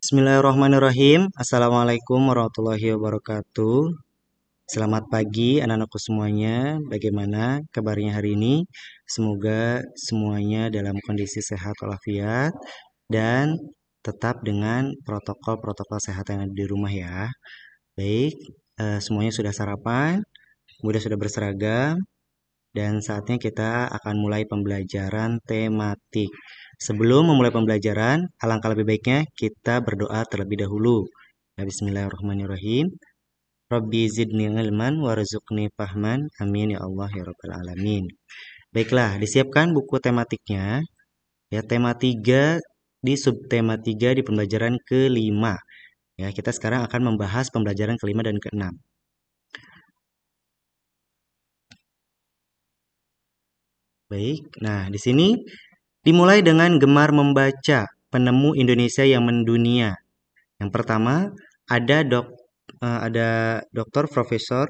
Bismillahirrahmanirrahim. Assalamualaikum warahmatullahi wabarakatuh. Selamat pagi anak-anakku semuanya. Bagaimana kabarnya hari ini? Semoga semuanya dalam kondisi sehat walafiat dan tetap dengan protokol-protokol sehat yang ada di rumah ya. Baik, semuanya sudah sarapan, kemudian sudah berseragam, dan saatnya kita akan mulai pembelajaran tematik. Sebelum memulai pembelajaran, alangkah lebih baiknya kita berdoa terlebih dahulu. Ya, Bismillahirrahmanirrahim. Rabbi zidni ilman warzuqni fahman. Amin ya Allah ya Rabbal alamin. Baiklah, disiapkan buku tematiknya. Ya, tema 3 di subtema 3 di pembelajaran kelima. Ya, kita sekarang akan membahas pembelajaran kelima dan keenam. Baik, nah di sini dimulai dengan gemar membaca penemu Indonesia yang mendunia. Yang pertama ada Dr. Profesor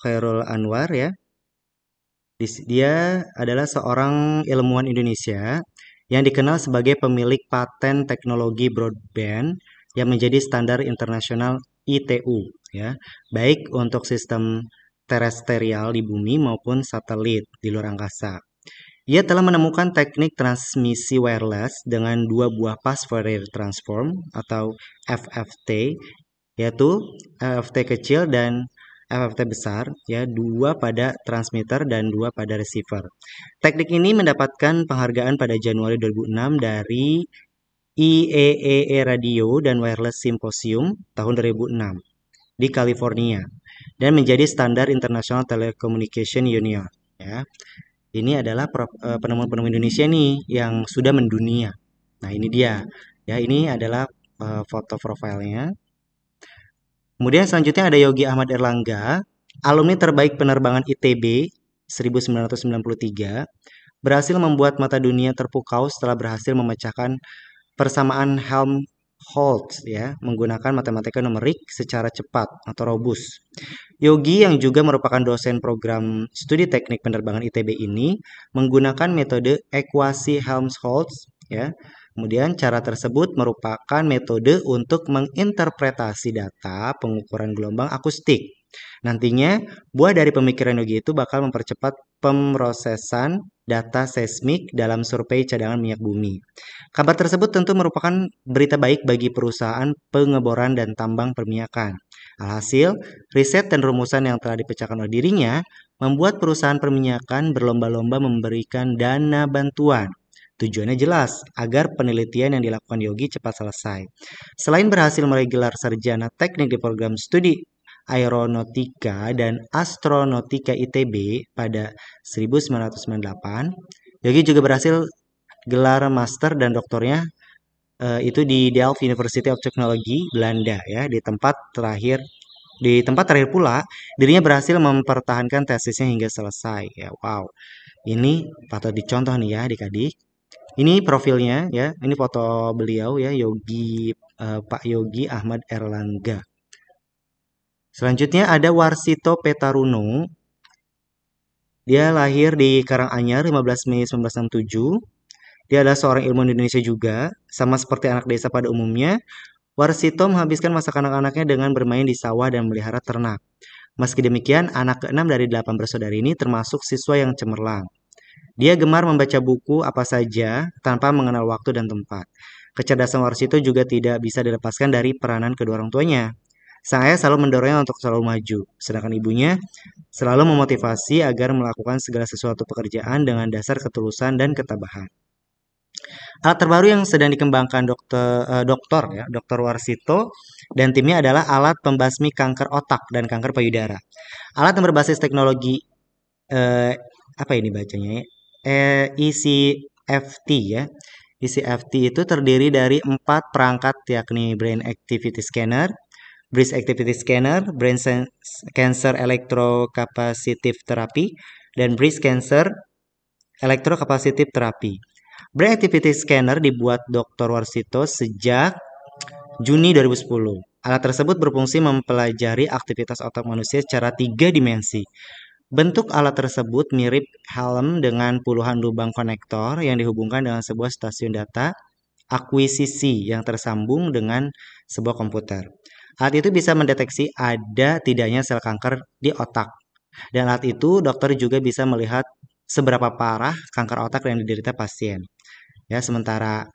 Khairul Anwar ya. Dia adalah seorang ilmuwan Indonesia yang dikenal sebagai pemilik paten teknologi broadband yang menjadi standar internasional ITU ya, baik untuk sistem terestrial di bumi maupun satelit di luar angkasa. Ia telah menemukan teknik transmisi wireless dengan dua buah fast Fourier transform atau FFT, yaitu FFT kecil dan FFT besar, ya, dua pada transmitter dan dua pada receiver. Teknik ini mendapatkan penghargaan pada Januari 2006 dari IEEE Radio dan Wireless Symposium tahun 2006 di California dan menjadi standar International Telecommunication Union, ya. Ini adalah penemu-penemu Indonesia nih yang sudah mendunia. Nah, ini dia. Ya, ini adalah foto profilnya. Kemudian selanjutnya ada Yogi Ahmad Erlangga, alumni terbaik penerbangan ITB 1993, berhasil membuat mata dunia terpukau setelah berhasil memecahkan persamaan Helmholtz ya, menggunakan matematika numerik secara cepat atau robust. Yogi yang juga merupakan dosen program studi teknik penerbangan ITB ini menggunakan metode ekuasi Helmholtz ya. Kemudian cara tersebut merupakan metode untuk menginterpretasi data pengukuran gelombang akustik. Nantinya, buah dari pemikiran Yogi itu bakal mempercepat pemrosesan data seismik dalam survei cadangan minyak bumi. Kabar tersebut tentu merupakan berita baik bagi perusahaan pengeboran dan tambang perminyakan. Alhasil, riset dan rumusan yang telah dipecahkan oleh dirinya membuat perusahaan perminyakan berlomba-lomba memberikan dana bantuan. Tujuannya jelas, agar penelitian yang dilakukan Yogi cepat selesai. Selain berhasil meraih gelar sarjana teknik di program studi Aeronautika dan Astronautika ITB pada 1998, Yogi juga berhasil gelar master dan doktornya itu di Delft University of Technology, Belanda ya, di tempat terakhir pula dirinya berhasil mempertahankan tesisnya hingga selesai ya. Wow. Ini patut dicontoh nih ya adik-adik. Ini profilnya ya. Ini foto beliau ya, Pak Yogi Ahmad Erlangga. Selanjutnya ada Warsito Petaruno. Dia lahir di Karanganyar 15 Mei 1967. Dia adalah seorang ilmuwan Indonesia juga, sama seperti anak desa pada umumnya. Warsito menghabiskan masa kanak-kanaknya dengan bermain di sawah dan melihara ternak. Meski demikian, anak keenam dari 8 bersaudara ini termasuk siswa yang cemerlang. Dia gemar membaca buku apa saja tanpa mengenal waktu dan tempat. Kecerdasan Warsito juga tidak bisa dilepaskan dari peranan kedua orang tuanya. Sang ayah selalu mendorongnya untuk selalu maju, sedangkan ibunya selalu memotivasi agar melakukan segala sesuatu pekerjaan dengan dasar ketulusan dan ketabahan. Alat terbaru yang sedang dikembangkan Dr. Warsito dan timnya adalah alat pembasmi kanker otak dan kanker payudara. Alat yang berbasis teknologi apa ini bacanya ya? ECFT ya. ECFT itu terdiri dari 4 perangkat yakni Brain Activity Scanner, Breast Activity Scanner, Brain Cancer Electrocapacitive Therapy, dan Breast Cancer Electrocapacitive Therapy. Brain Activity Scanner dibuat Dr. Warsito sejak Juni 2010. Alat tersebut berfungsi mempelajari aktivitas otak manusia secara 3 dimensi. Bentuk alat tersebut mirip helm dengan puluhan lubang konektor yang dihubungkan dengan sebuah stasiun data akuisisi yang tersambung dengan sebuah komputer. Alat itu bisa mendeteksi ada tidaknya sel kanker di otak. Dan alat itu dokter juga bisa melihat seberapa parah kanker otak yang diderita pasien. Ya, sementara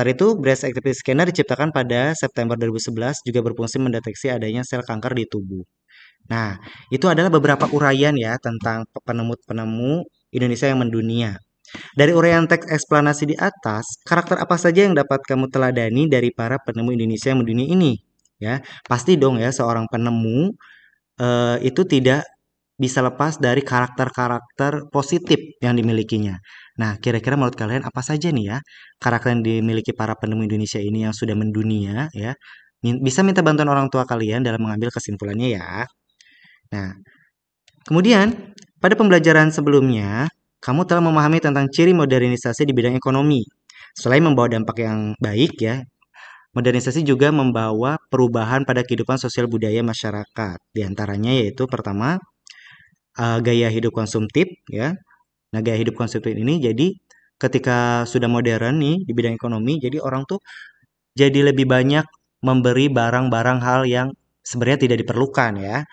itu, breast activity scanner diciptakan pada September 2011 juga berfungsi mendeteksi adanya sel kanker di tubuh. Nah, itu adalah beberapa uraian ya tentang penemu-penemu Indonesia yang mendunia. Dari uraian teks eksplanasi di atas, karakter apa saja yang dapat kamu teladani dari para penemu Indonesia yang mendunia ini? Ya, pasti dong ya seorang penemu itu tidak bisa lepas dari karakter-karakter positif yang dimilikinya. Nah, kira-kira menurut kalian apa saja nih ya karakter yang dimiliki para penemu Indonesia ini yang sudah mendunia ya? Bisa minta bantuan orang tua kalian dalam mengambil kesimpulannya ya. Nah, kemudian pada pembelajaran sebelumnya, kamu telah memahami tentang ciri modernisasi di bidang ekonomi. Selain membawa dampak yang baik ya, modernisasi juga membawa perubahan pada kehidupan sosial budaya masyarakat. Di antaranya yaitu pertama, gaya hidup konsumtif ya. Nah, gaya hidup konsumtif ini jadi ketika sudah modern nih di bidang ekonomi, jadi orang tuh jadi lebih banyak memberi barang-barang hal yang sebenarnya tidak diperlukan ya.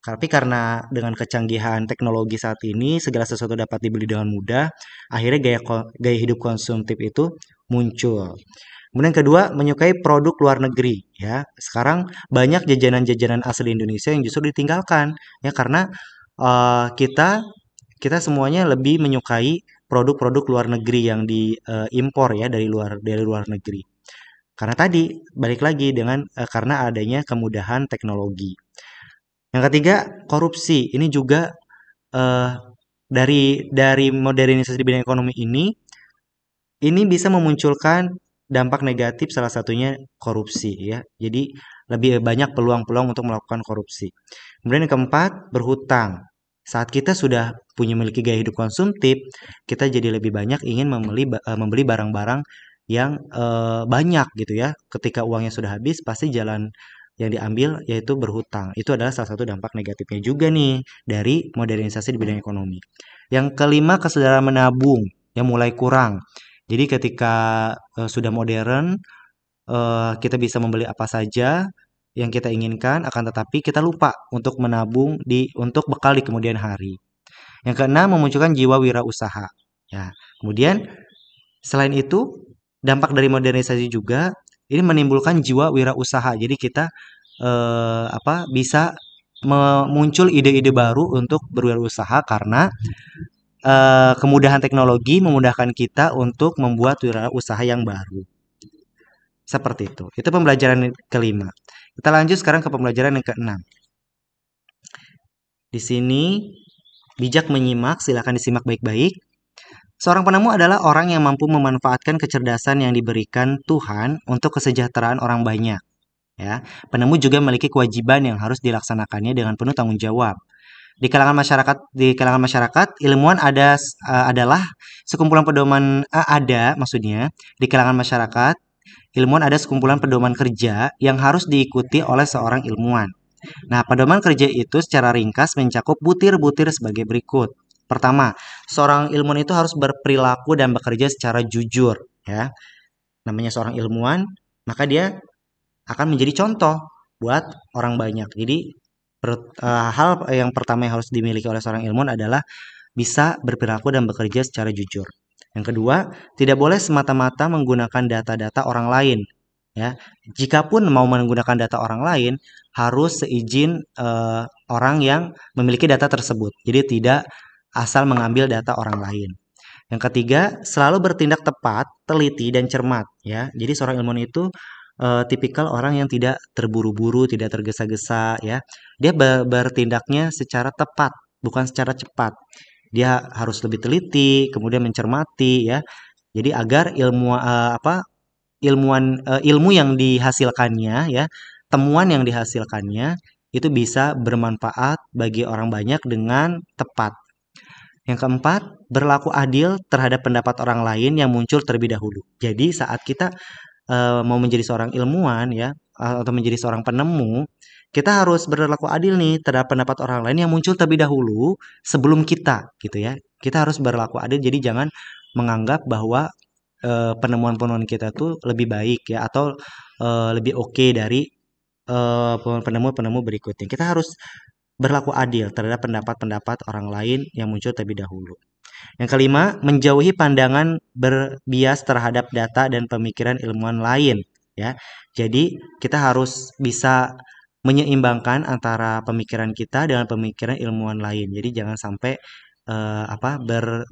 Tapi karena dengan kecanggihan teknologi saat ini, segala sesuatu dapat dibeli dengan mudah, akhirnya gaya hidup konsumtif itu muncul. Kemudian kedua, menyukai produk luar negeri ya. Sekarang banyak jajanan-jajanan asli Indonesia yang justru ditinggalkan ya karena kita kita semuanya lebih menyukai produk-produk luar negeri yang diimpor ya dari luar negeri. Karena tadi balik lagi dengan karena adanya kemudahan teknologi. Yang ketiga, korupsi. Ini juga eh, dari modernisasi di bidang ekonomi ini bisa memunculkan dampak negatif salah satunya korupsi ya. Jadi lebih banyak peluang-peluang untuk melakukan korupsi. Kemudian yang keempat, berhutang. Saat kita sudah punya memiliki gaya hidup konsumtif, kita jadi lebih banyak ingin membeli barang-barang yang banyak gitu ya. Ketika uangnya sudah habis, pasti jalan yang diambil yaitu berhutang. Itu adalah salah satu dampak negatifnya juga nih dari modernisasi di bidang ekonomi. Yang kelima, kesadaran menabung yang mulai kurang. Jadi ketika sudah modern, kita bisa membeli apa saja yang kita inginkan, akan tetapi kita lupa untuk menabung untuk bekal di kemudian hari. Yang keenam, memunculkan jiwa wirausaha. Ya, kemudian selain itu, dampak dari modernisasi juga ini menimbulkan jiwa wirausaha. Jadi kita bisa muncul ide-ide baru untuk berwirausaha karena kemudahan teknologi memudahkan kita untuk membuat wirausaha yang baru. Seperti itu. Itu pembelajaran kelima. Kita lanjut sekarang ke pembelajaran yang keenam. Di sini bijak menyimak, silakan disimak baik-baik. Seorang penemu adalah orang yang mampu memanfaatkan kecerdasan yang diberikan Tuhan untuk kesejahteraan orang banyak. Ya, penemu juga memiliki kewajiban yang harus dilaksanakannya dengan penuh tanggung jawab. Di kalangan masyarakat, ilmuwan adalah sekumpulan pedoman maksudnya di kalangan masyarakat, ilmuwan ada sekumpulan pedoman kerja yang harus diikuti oleh seorang ilmuwan. Nah, pedoman kerja itu secara ringkas mencakup butir-butir sebagai berikut. Pertama, seorang ilmuwan itu harus berperilaku dan bekerja secara jujur, ya. Namanya seorang ilmuwan, maka dia akan menjadi contoh buat orang banyak. Jadi, hal yang pertama yang harus dimiliki oleh seorang ilmuwan adalah bisa berperilaku dan bekerja secara jujur. Yang kedua, tidak boleh semata-mata menggunakan data-data orang lain. Ya, jikapun mau menggunakan data orang lain, harus seizin orang yang memiliki data tersebut. Jadi tidak asal mengambil data orang lain. Yang ketiga, selalu bertindak tepat, teliti, dan cermat. Ya, jadi seorang ilmuwan itu tipikal orang yang tidak terburu-buru, tidak tergesa-gesa. Ya, dia bertindaknya secara tepat, bukan secara cepat. Dia harus lebih teliti, kemudian mencermati. Ya, jadi agar ilmu yang dihasilkannya ya, temuan yang dihasilkannya itu bisa bermanfaat bagi orang banyak dengan tepat. Yang keempat, berlaku adil terhadap pendapat orang lain yang muncul terlebih dahulu. Jadi saat kita mau menjadi seorang ilmuwan ya atau menjadi seorang penemu, kita harus berlaku adil nih terhadap pendapat orang lain yang muncul terlebih dahulu sebelum kita gitu ya. Kita harus berlaku adil jadi jangan menganggap bahwa penemuan-penemuan kita tuh lebih baik ya, atau lebih oke dari penemu-penemu berikutnya. Kita harus berlaku adil terhadap pendapat-pendapat orang lain yang muncul terlebih dahulu. Yang kelima, menjauhi pandangan berbias terhadap data dan pemikiran ilmuwan lain, ya. Jadi, kita harus bisa menyeimbangkan antara pemikiran kita dengan pemikiran ilmuwan lain. Jadi, jangan sampai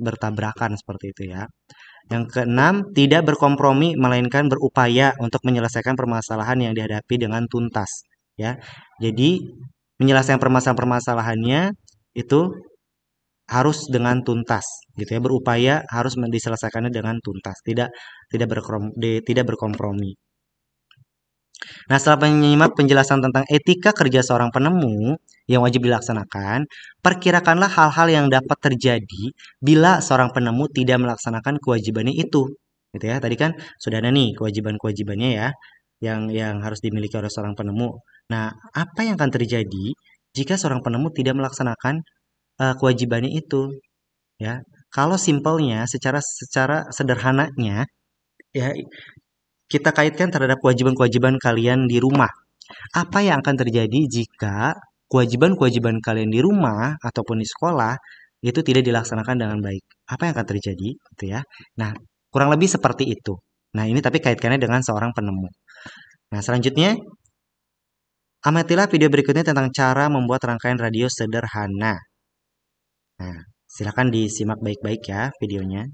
bertabrakan seperti itu ya. Yang keenam, tidak berkompromi melainkan berupaya untuk menyelesaikan permasalahan yang dihadapi dengan tuntas, ya. Jadi, menyelesaikan permasalahan-permasalahannya itu harus dengan tuntas gitu ya, berupaya harus diselesaikannya dengan tuntas, tidak berkompromi. Nah, setelah menyimak penjelasan tentang etika kerja seorang penemu yang wajib dilaksanakan, perkirakanlah hal-hal yang dapat terjadi bila seorang penemu tidak melaksanakan kewajibannya itu. Gitu ya. Tadi kan sudah ada nih kewajiban-kewajibannya ya yang harus dimiliki oleh seorang penemu. Nah, apa yang akan terjadi jika seorang penemu tidak melaksanakan kewajibannya itu? Ya, kalau simpelnya secara secara sederhananya ya kita kaitkan terhadap kewajiban-kewajiban kalian di rumah. Apa yang akan terjadi jika kewajiban-kewajiban kalian di rumah ataupun di sekolah itu tidak dilaksanakan dengan baik? Apa yang akan terjadi gitu ya. Nah, kurang lebih seperti itu. Nah, ini tapi kaitkannya dengan seorang penemu. Nah, selanjutnya amatilah video berikutnya tentang cara membuat rangkaian radio sederhana. Nah, silakan disimak baik-baik ya videonya.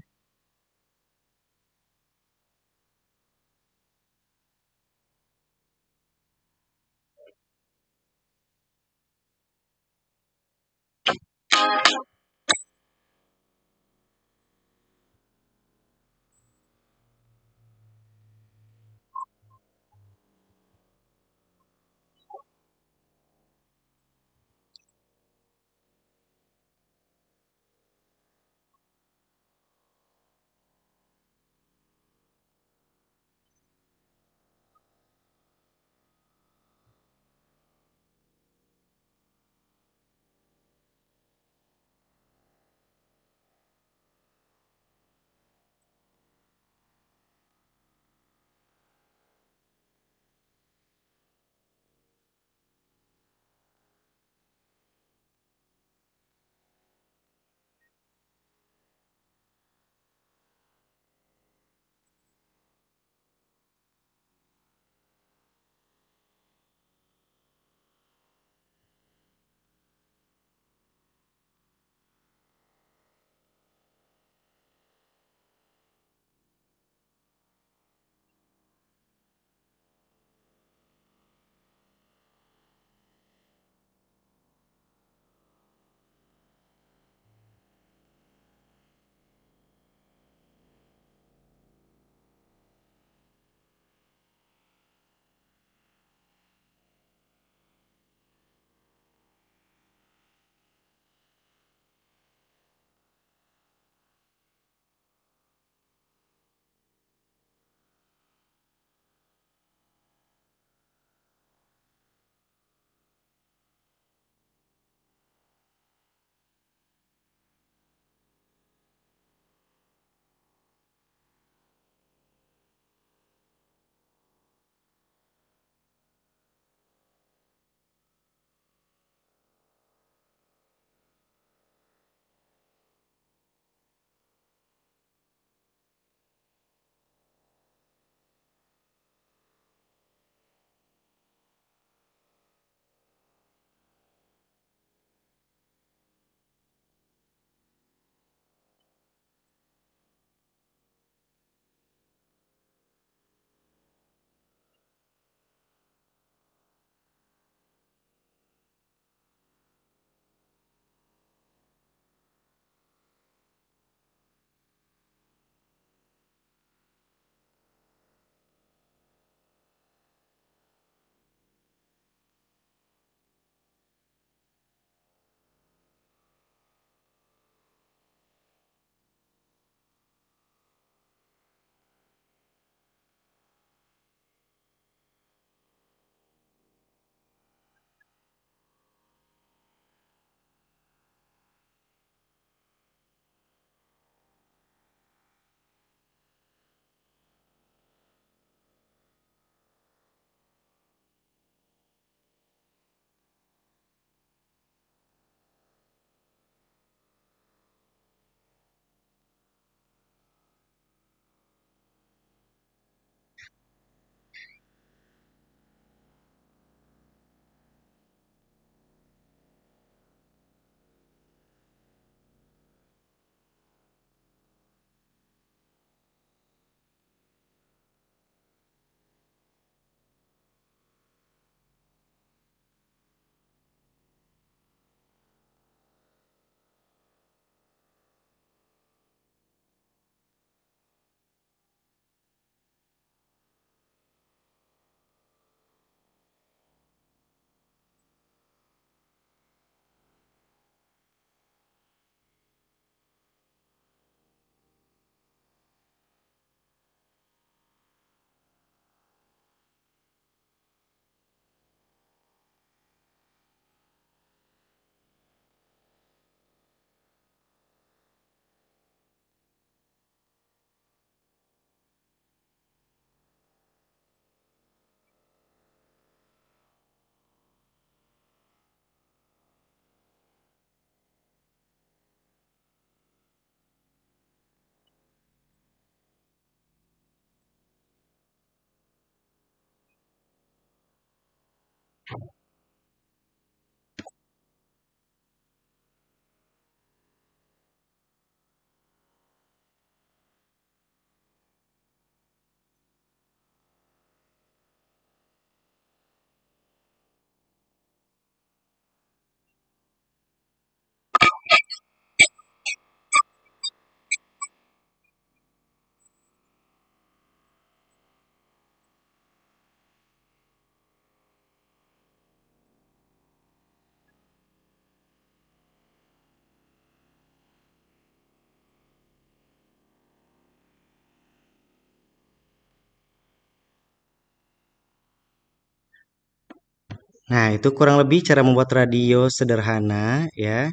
Nah, itu kurang lebih cara membuat radio sederhana ya.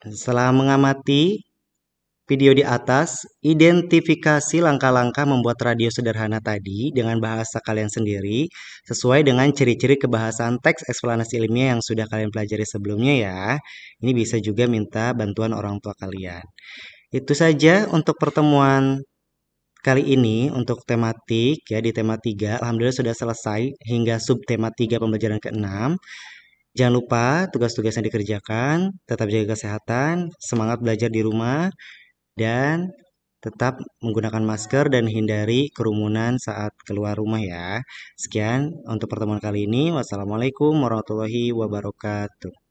Setelah mengamati video di atas, identifikasi langkah-langkah membuat radio sederhana tadi dengan bahasa kalian sendiri sesuai dengan ciri-ciri kebahasaan teks eksplanasi ilmiah yang sudah kalian pelajari sebelumnya ya. Ini bisa juga minta bantuan orang tua kalian. Itu saja untuk pertemuan kali ini untuk tematik ya di tema 3. Alhamdulillah sudah selesai hingga subtema 3 pembelajaran ke-6. Jangan lupa tugas-tugasnya dikerjakan, tetap jaga kesehatan, semangat belajar di rumah, dan tetap menggunakan masker dan hindari kerumunan saat keluar rumah ya. Sekian untuk pertemuan kali ini. Wassalamualaikum warahmatullahi wabarakatuh.